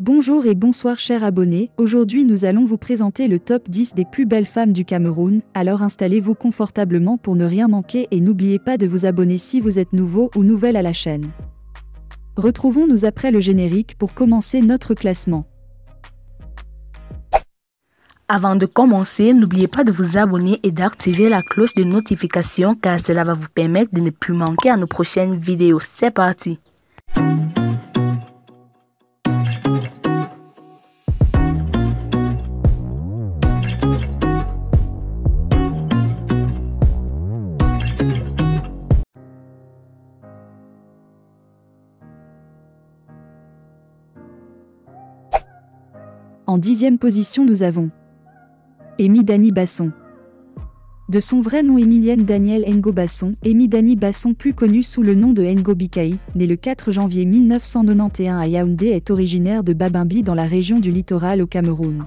Bonjour et bonsoir chers abonnés, aujourd'hui nous allons vous présenter le top 10 des plus belles femmes du Cameroun, alors installez-vous confortablement pour ne rien manquer et n'oubliez pas de vous abonner si vous êtes nouveau ou nouvelle à la chaîne. Retrouvons-nous après le générique pour commencer notre classement. Avant de commencer, n'oubliez pas de vous abonner et d'activer la cloche de notification car cela va vous permettre de ne plus manquer à nos prochaines vidéos. C'est parti! En 10e position nous avons Amy Dani Basson. De son vrai nom Emilienne Danielle Ngo Basson, Amy Dani Basson plus connue sous le nom de Ngo Bikaï, née le 4 janvier 1991 à Yaoundé est originaire de Babimbi dans la région du littoral au Cameroun.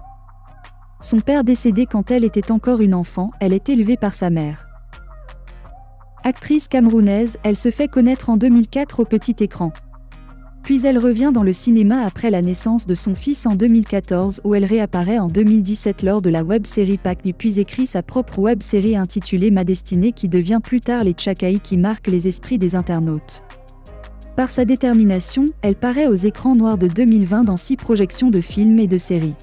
Son père décédé quand elle était encore une enfant, elle est élevée par sa mère. Actrice camerounaise, elle se fait connaître en 2004 au petit écran. Puis elle revient dans le cinéma après la naissance de son fils en 2014 où elle réapparaît en 2017 lors de la web-série Pacni puis écrit sa propre web-série intitulée Ma Destinée qui devient plus tard les Tchakaï qui marquent les esprits des internautes. Par sa détermination, elle paraît aux écrans noirs de 2020 dans 6 projections de films et de séries.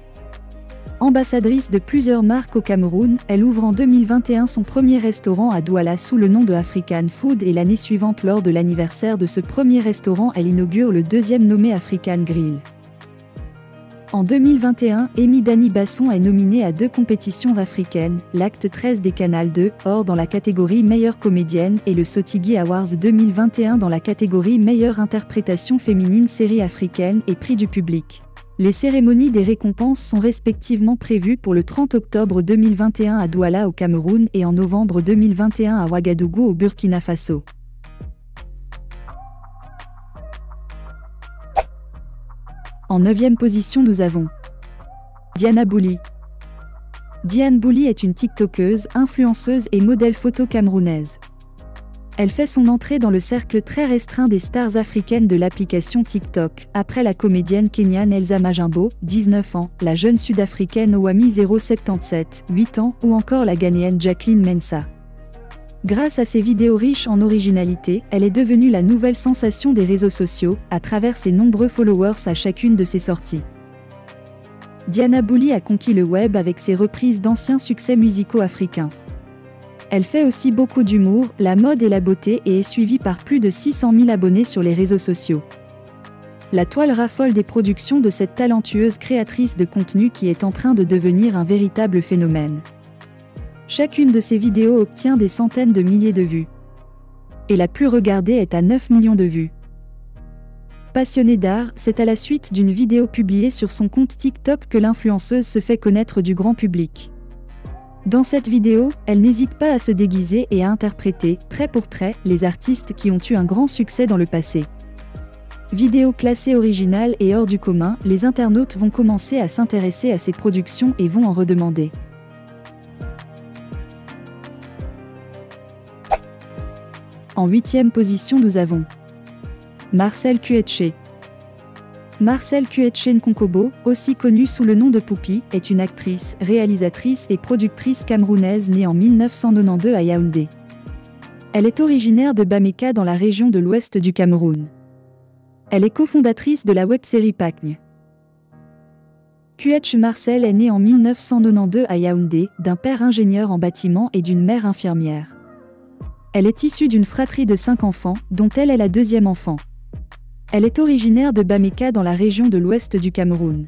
Ambassadrice de plusieurs marques au Cameroun, elle ouvre en 2021 son premier restaurant à Douala sous le nom de African Food et l'année suivante lors de l'anniversaire de ce premier restaurant elle inaugure le deuxième nommé African Grill. En 2021, Amy Dani Basson est nominée à 2 compétitions africaines, l'Acte 13 des Canal 2, or dans la catégorie Meilleure comédienne et le Sotigui Awards 2021 dans la catégorie Meilleure interprétation féminine série africaine et prix du public. Les cérémonies des récompenses sont respectivement prévues pour le 30 octobre 2021 à Douala au Cameroun et en novembre 2021 à Ouagadougou au Burkina Faso. En 9e position nous avons Diana Bouli. Diane Bouli est une tiktokeuse, influenceuse et modèle photo camerounaise. Elle fait son entrée dans le cercle très restreint des stars africaines de l'application TikTok, après la comédienne kenyane Elsa Majimbo, 19 ans, la jeune sud-africaine Owami 077, 8 ans, ou encore la Ghanéenne Jacqueline Mensah. Grâce à ses vidéos riches en originalité, elle est devenue la nouvelle sensation des réseaux sociaux, à travers ses nombreux followers à chacune de ses sorties. Diana Bouli a conquis le web avec ses reprises d'anciens succès musicaux africains. Elle fait aussi beaucoup d'humour, la mode et la beauté et est suivie par plus de 600 000 abonnés sur les réseaux sociaux. La toile raffole des productions de cette talentueuse créatrice de contenu qui est en train de devenir un véritable phénomène. Chacune de ses vidéos obtient des centaines de milliers de vues. Et la plus regardée est à 9 millions de vues. Passionnée d'art, c'est à la suite d'une vidéo publiée sur son compte TikTok que l'influenceuse se fait connaître du grand public. Dans cette vidéo, elle n'hésite pas à se déguiser et à interpréter, trait pour trait, les artistes qui ont eu un grand succès dans le passé. Vidéo classée originale et hors du commun, les internautes vont commencer à s'intéresser à ses productions et vont en redemander. En 8e position nous avons Marcel Kuetche. Marcel Kuetche Nkonkobo, aussi connue sous le nom de Poupi, est une actrice, réalisatrice et productrice camerounaise née en 1992 à Yaoundé. Elle est originaire de Bameka dans la région de l'ouest du Cameroun. Elle est cofondatrice de la web-série Pacni. Kuetche Marcel est née en 1992 à Yaoundé, d'un père ingénieur en bâtiment et d'une mère infirmière. Elle est issue d'une fratrie de 5 enfants, dont elle est la 2e enfant. Elle est originaire de Bameka dans la région de l'ouest du Cameroun.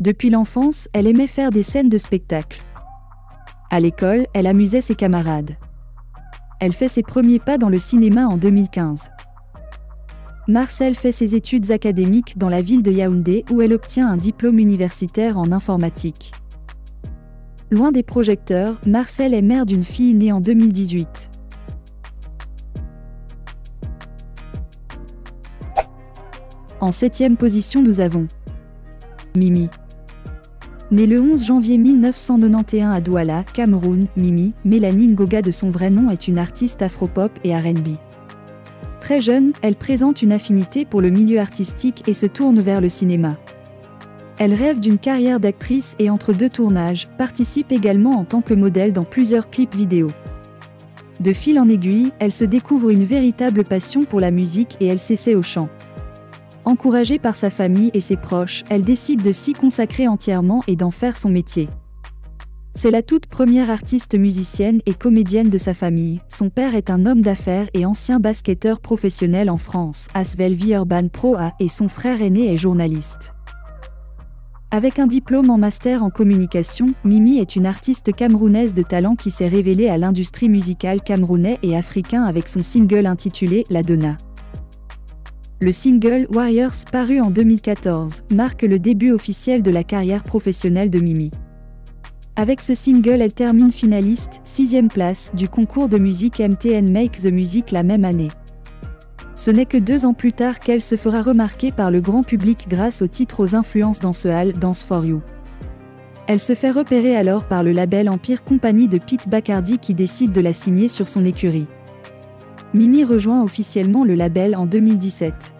Depuis l'enfance, elle aimait faire des scènes de spectacle. À l'école, elle amusait ses camarades. Elle fait ses premiers pas dans le cinéma en 2015. Marcel fait ses études académiques dans la ville de Yaoundé où elle obtient un diplôme universitaire en informatique. Loin des projecteurs, Marcel est mère d'une fille née en 2018. En 7e position nous avons Mimi. Née le 11 janvier 1991 à Douala, Cameroun, Mimi, Mélanie Ngoga de son vrai nom est une artiste afro-pop et R&B. Très jeune, elle présente une affinité pour le milieu artistique et se tourne vers le cinéma. Elle rêve d'une carrière d'actrice et entre deux tournages, participe également en tant que modèle dans plusieurs clips vidéo. De fil en aiguille, elle se découvre une véritable passion pour la musique et elle s'essaie au chant. Encouragée par sa famille et ses proches, elle décide de s'y consacrer entièrement et d'en faire son métier. C'est la toute première artiste musicienne et comédienne de sa famille. Son père est un homme d'affaires et ancien basketteur professionnel en France, Asvel Villeurbanne Pro A, et son frère aîné est journaliste. Avec un diplôme en master en communication, Mimi est une artiste camerounaise de talent qui s'est révélée à l'industrie musicale camerounais et africain avec son single intitulé La Donna. Le single Warriors, paru en 2014, marque le début officiel de la carrière professionnelle de Mimi. Avec ce single, elle termine finaliste, 6e place, du concours de musique MTN Make the Music la même année. Ce n'est que 2 ans plus tard qu'elle se fera remarquer par le grand public grâce au titre Aux influences dancehall, Dance for You. Elle se fait repérer alors par le label Empire Company de Pete Bacardi qui décide de la signer sur son écurie. Mimi rejoint officiellement le label en 2017.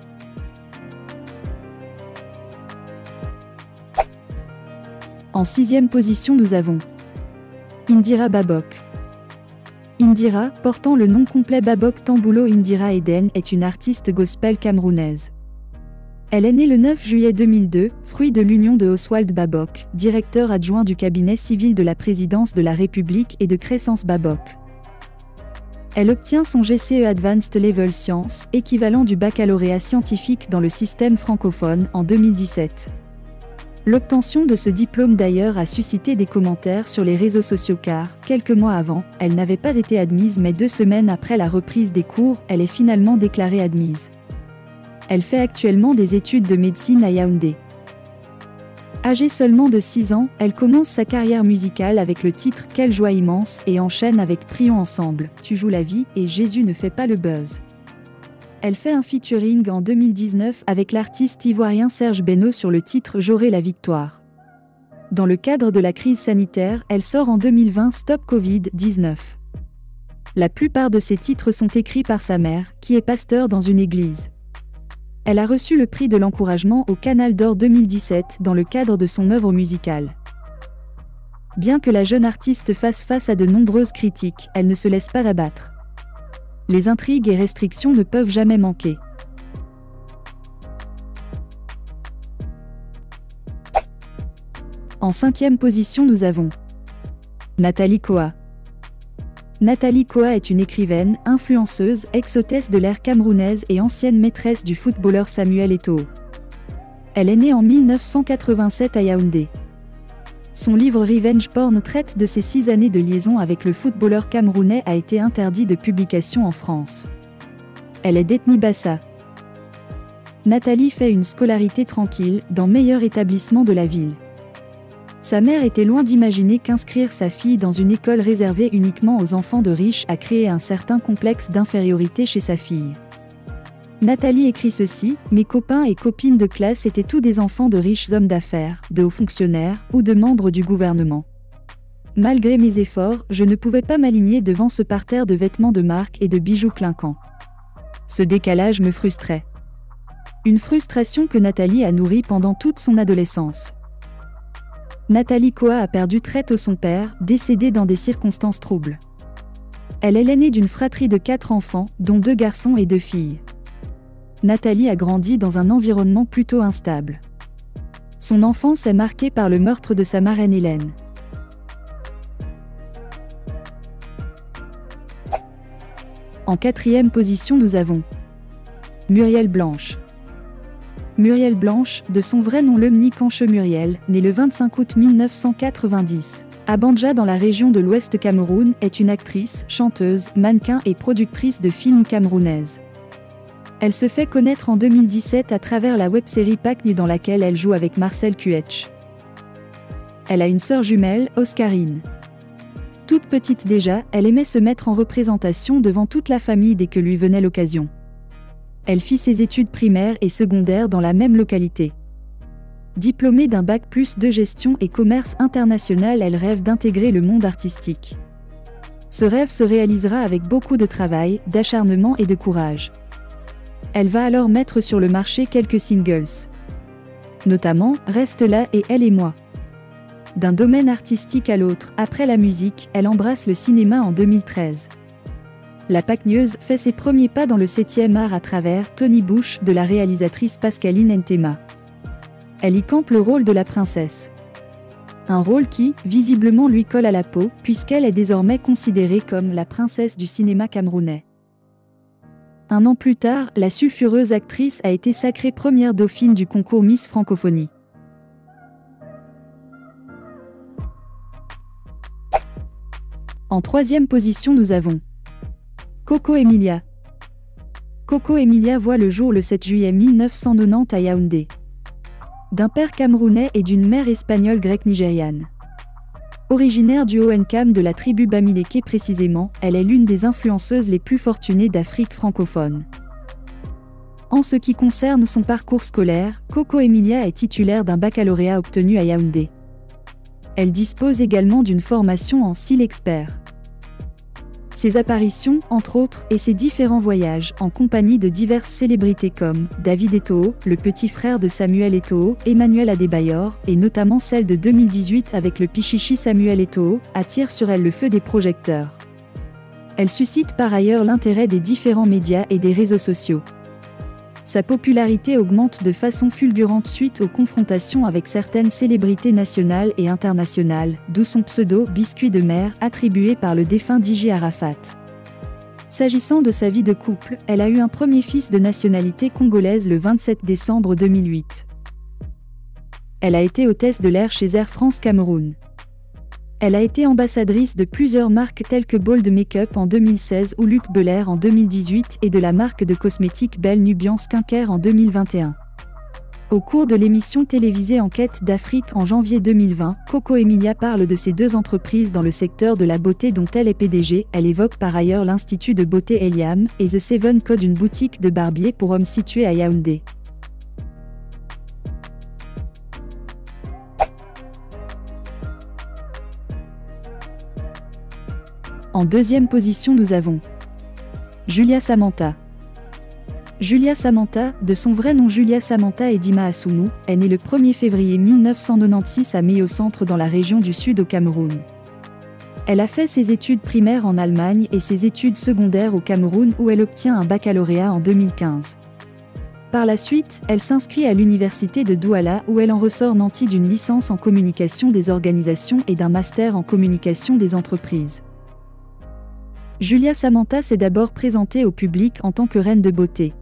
En 6e position, nous avons Indira Babok. Indira, portant le nom complet Babok Tamboulo Indira Eden, est une artiste gospel camerounaise. Elle est née le 9 juillet 2002, fruit de l'union de Oswald Babok, directeur adjoint du cabinet civil de la présidence de la République, et de Crescence Babok. Elle obtient son GCE Advanced Level Science, équivalent du baccalauréat scientifique dans le système francophone, en 2017. L'obtention de ce diplôme d'ailleurs a suscité des commentaires sur les réseaux sociaux car, quelques mois avant, elle n'avait pas été admise mais 2 semaines après la reprise des cours, elle est finalement déclarée admise. Elle fait actuellement des études de médecine à Yaoundé. Âgée seulement de 6 ans, elle commence sa carrière musicale avec le titre Quelle joie immense et enchaîne avec Prions ensemble, Tu joues la vie et Jésus ne fait pas le buzz. Elle fait un featuring en 2019 avec l'artiste ivoirien Serge Beno sur le titre J'aurai la victoire. Dans le cadre de la crise sanitaire, elle sort en 2020 Stop Covid-19. La plupart de ses titres sont écrits par sa mère, qui est pasteur dans une église. Elle a reçu le prix de l'encouragement au Canal d'Or 2017 dans le cadre de son œuvre musicale. Bien que la jeune artiste fasse face à de nombreuses critiques, elle ne se laisse pas abattre. Les intrigues et restrictions ne peuvent jamais manquer. En 5e position, nous avons Nathalie Koa. Nathalie Koa est une écrivaine, influenceuse, ex-hôtesse de l'ère camerounaise et ancienne maîtresse du footballeur Samuel Eto'o. Elle est née en 1987 à Yaoundé. Son livre Revenge Porn traite de ses 6 années de liaison avec le footballeur camerounais a été interdit de publication en France. Elle est d'ethnie Bassa. Nathalie fait une scolarité tranquille, dans meilleur établissement de la ville. Sa mère était loin d'imaginer qu'inscrire sa fille dans une école réservée uniquement aux enfants de riches a créé un certain complexe d'infériorité chez sa fille. Nathalie écrit ceci, « Mes copains et copines de classe étaient tous des enfants de riches hommes d'affaires, de hauts fonctionnaires ou de membres du gouvernement. Malgré mes efforts, je ne pouvais pas m'aligner devant ce parterre de vêtements de marque et de bijoux clinquants. Ce décalage me frustrait. » Une frustration que Nathalie a nourrie pendant toute son adolescence. Nathalie Koa a perdu très tôt son père, décédé dans des circonstances troubles. Elle est l'aînée d'une fratrie de 4 enfants, dont 2 garçons et 2 filles. Nathalie a grandi dans un environnement plutôt instable. Son enfance est marquée par le meurtre de sa marraine Hélène. En 4e position, nous avons Muriel Blanche. Muriel Blanche, de son vrai nom Lemni Kanche Muriel, née le 25 août 1990, à Banja dans la région de l'Ouest Cameroun, est une actrice, chanteuse, mannequin et productrice de films camerounaise. Elle se fait connaître en 2017 à travers la web-série Pacni dans laquelle elle joue avec Marcel Cuetch. Elle a une sœur jumelle, Oscarine. Toute petite déjà, elle aimait se mettre en représentation devant toute la famille dès que lui venait l'occasion. Elle fit ses études primaires et secondaires dans la même localité. Diplômée d'un bac+2 gestion et commerce international, elle rêve d'intégrer le monde artistique. Ce rêve se réalisera avec beaucoup de travail, d'acharnement et de courage. Elle va alors mettre sur le marché quelques singles. Notamment Reste là et Elle et moi. D'un domaine artistique à l'autre, après la musique, elle embrasse le cinéma en 2013. La Pacnieuse fait ses premiers pas dans le 7e art à travers Tony Bush de la réalisatrice Pascaline Ntema. Elle y campe le rôle de la princesse. Un rôle qui, visiblement, lui colle à la peau, puisqu'elle est désormais considérée comme la princesse du cinéma camerounais. Un an plus tard, la sulfureuse actrice a été sacrée première dauphine du concours Miss Francophonie. En 3e position, nous avons Coco Emilia. Coco Emilia voit le jour le 7 juillet 1990 à Yaoundé. D'un père camerounais et d'une mère espagnole grecque-nigériane. Originaire du Haut-Nkam de la tribu Bamileke précisément, elle est l'une des influenceuses les plus fortunées d'Afrique francophone. En ce qui concerne son parcours scolaire, Coco Emilia est titulaire d'un baccalauréat obtenu à Yaoundé. Elle dispose également d'une formation en cils expert. Ses apparitions, entre autres, et ses différents voyages, en compagnie de diverses célébrités comme David Eto'o, le petit frère de Samuel Eto'o, Emmanuel Adebayor, et notamment celle de 2018 avec le Pichichi Samuel Eto'o, attirent sur elle le feu des projecteurs. Elle suscite par ailleurs l'intérêt des différents médias et des réseaux sociaux. Sa popularité augmente de façon fulgurante suite aux confrontations avec certaines célébrités nationales et internationales, d'où son pseudo « Biscuit de mer » attribué par le défunt DJ Arafat. S'agissant de sa vie de couple, elle a eu un premier fils de nationalité congolaise le 27 décembre 2008. Elle a été hôtesse de l'air chez Air France Cameroun. Elle a été ambassadrice de plusieurs marques telles que Bold Make-up en 2016 ou Luc Belair en 2018 et de la marque de cosmétiques Belle Nubian Skincare en 2021. Au cours de l'émission télévisée Enquête d'Afrique en janvier 2020, Coco Emilia parle de ses 2 entreprises dans le secteur de la beauté dont elle est PDG. Elle évoque par ailleurs l'Institut de beauté Eliam et The Seven Code, une boutique de barbier pour hommes située à Yaoundé. En 2e position, nous avons Julia Samantha. Julia Samantha, de son vrai nom Julia Samantha Edima Assoumou, est née le 1er février 1996 à Meyo-Centre dans la région du Sud au Cameroun. Elle a fait ses études primaires en Allemagne et ses études secondaires au Cameroun où elle obtient un baccalauréat en 2015. Par la suite, elle s'inscrit à l'université de Douala où elle en ressort nantie d'une licence en communication des organisations et d'un master en communication des entreprises. Julia Samantha s'est d'abord présentée au public en tant que reine de beauté.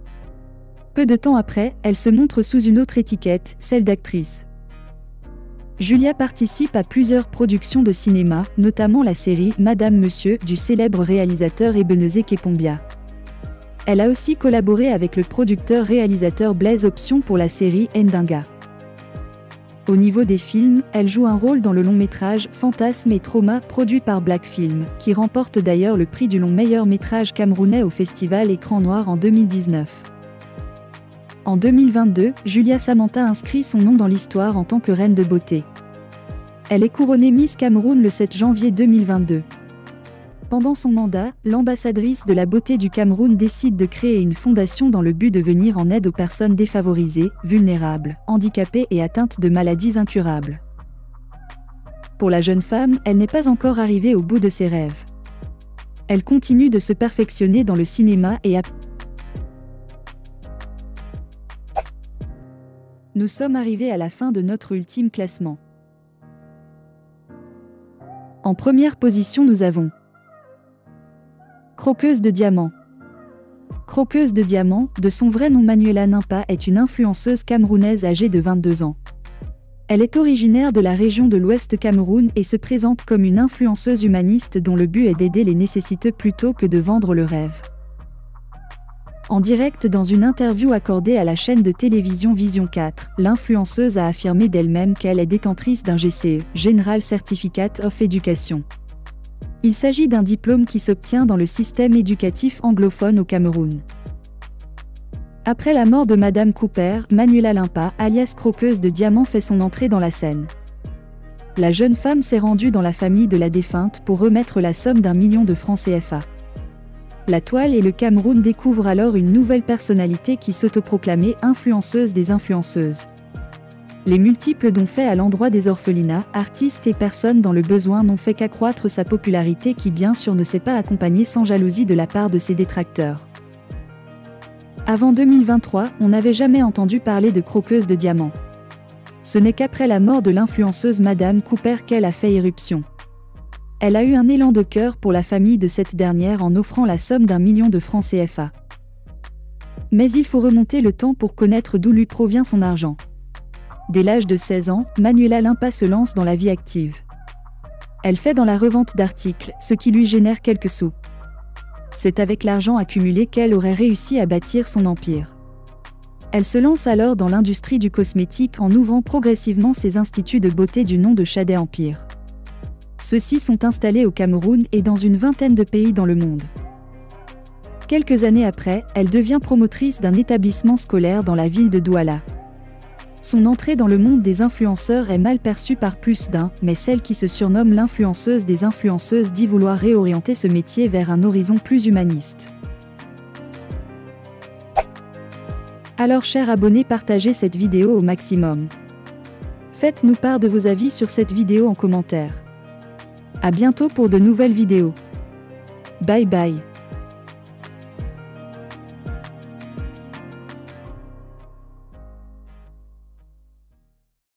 Peu de temps après, elle se montre sous une autre étiquette, celle d'actrice. Julia participe à plusieurs productions de cinéma, notamment la série Madame Monsieur du célèbre réalisateur Ebenezer Kepombia. Elle a aussi collaboré avec le producteur-réalisateur Blaise Option pour la série Ndinga. Au niveau des films, elle joue un rôle dans le long-métrage Fantasme et Trauma produit par Black Film, qui remporte d'ailleurs le prix du long meilleur métrage camerounais au festival Écran Noir en 2019. En 2022, Julia Samantha inscrit son nom dans l'histoire en tant que reine de beauté. Elle est couronnée Miss Cameroun le 7 janvier 2022. Pendant son mandat, l'ambassadrice de la beauté du Cameroun décide de créer une fondation dans le but de venir en aide aux personnes défavorisées, vulnérables, handicapées et atteintes de maladies incurables. Pour la jeune femme, elle n'est pas encore arrivée au bout de ses rêves. Elle continue de se perfectionner dans le cinéma et Nous sommes arrivés à la fin de notre ultime classement. En première position, nous avons Croqueuse de diamants. Croqueuse de diamants, de son vrai nom Manuela Nimpa, est une influenceuse camerounaise âgée de 22 ans. Elle est originaire de la région de l'Ouest Cameroun et se présente comme une influenceuse humaniste dont le but est d'aider les nécessiteux plutôt que de vendre le rêve. En direct dans une interview accordée à la chaîne de télévision Vision 4, l'influenceuse a affirmé d'elle-même qu'elle est détentrice d'un GCE, General Certificate of Education. Il s'agit d'un diplôme qui s'obtient dans le système éducatif anglophone au Cameroun. Après la mort de Madame Cooper, Manuela Nimpa, alias Croqueuse de diamants, fait son entrée dans la scène. La jeune femme s'est rendue dans la famille de la défunte pour remettre la somme d'1 million de francs CFA. La toile et le Cameroun découvrent alors une nouvelle personnalité qui s'autoproclamait influenceuse des influenceuses. Les multiples dons faits à l'endroit des orphelinats, artistes et personnes dans le besoin n'ont fait qu'accroître sa popularité qui bien sûr ne s'est pas accompagnée sans jalousie de la part de ses détracteurs. Avant 2023, on n'avait jamais entendu parler de croqueuse de diamants. Ce n'est qu'après la mort de l'influenceuse Madame Cooper qu'elle a fait éruption. Elle a eu un élan de cœur pour la famille de cette dernière en offrant la somme d'1 million de francs CFA. Mais il faut remonter le temps pour connaître d'où lui provient son argent. Dès l'âge de 16 ans, Manuela Limpa se lance dans la vie active. Elle fait dans la revente d'articles, ce qui lui génère quelques sous. C'est avec l'argent accumulé qu'elle aurait réussi à bâtir son empire. Elle se lance alors dans l'industrie du cosmétique en ouvrant progressivement ses instituts de beauté du nom de Shade Empire. Ceux-ci sont installés au Cameroun et dans une vingtaine de pays dans le monde. Quelques années après, elle devient promotrice d'un établissement scolaire dans la ville de Douala. Son entrée dans le monde des influenceurs est mal perçue par plus d'un, mais celle qui se surnomme l'influenceuse des influenceuses dit vouloir réorienter ce métier vers un horizon plus humaniste. Alors chers abonnés, partagez cette vidéo au maximum. Faites-nous part de vos avis sur cette vidéo en commentaire. À bientôt pour de nouvelles vidéos. Bye bye.